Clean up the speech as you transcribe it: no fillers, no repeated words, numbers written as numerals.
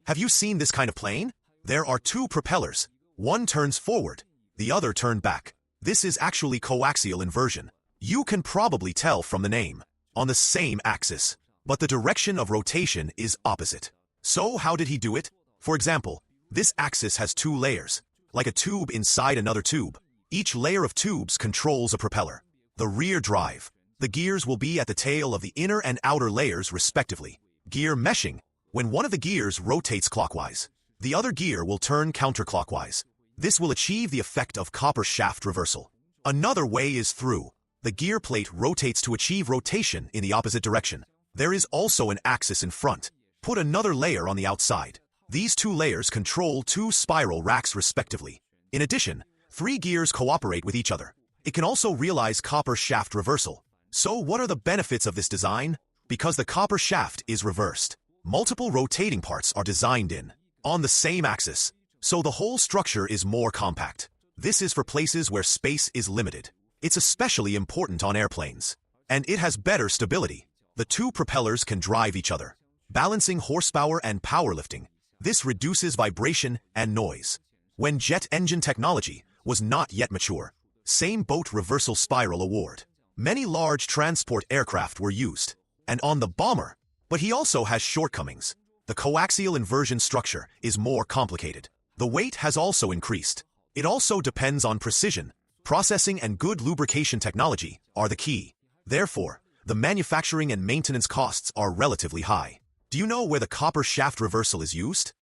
Have you seen this kind of plane? There are two propellers. One turns forward, the other turned back. This is actually coaxial inversion. You can probably tell from the name. On the same axis, but the direction of rotation is opposite. So how did he do it? For example, this axis has two layers, like a tube inside another tube. Each layer of tubes controls a propeller. The rear drive. The gears will be at the tail of the inner and outer layers respectively. Gear meshing. When one of the gears rotates clockwise, the other gear will turn counterclockwise. This will achieve the effect of copper shaft reversal. Another way is through. The gear plate rotates to achieve rotation in the opposite direction. There is also an axis in front. Put another layer on the outside. These two layers control two spiral racks respectively. In addition, three gears cooperate with each other. It can also realize copper shaft reversal. So what are the benefits of this design? Because the copper shaft is reversed, multiple rotating parts are designed on the same axis, so the whole structure is more compact. This is for places where space is limited. It's especially important on airplanes. And it has better stability. The two propellers can drive each other, balancing horsepower and powerlifting. This reduces vibration and noise. When jet engine technology was not yet mature, same boat reversal spiral award. Many large transport aircraft were used, and on the bomber, but he also has shortcomings. The coaxial inversion structure is more complicated. The weight has also increased. It also depends on precision. Processing and good lubrication technology are the key. Therefore, the manufacturing and maintenance costs are relatively high. Do you know where the copper shaft reversal is used?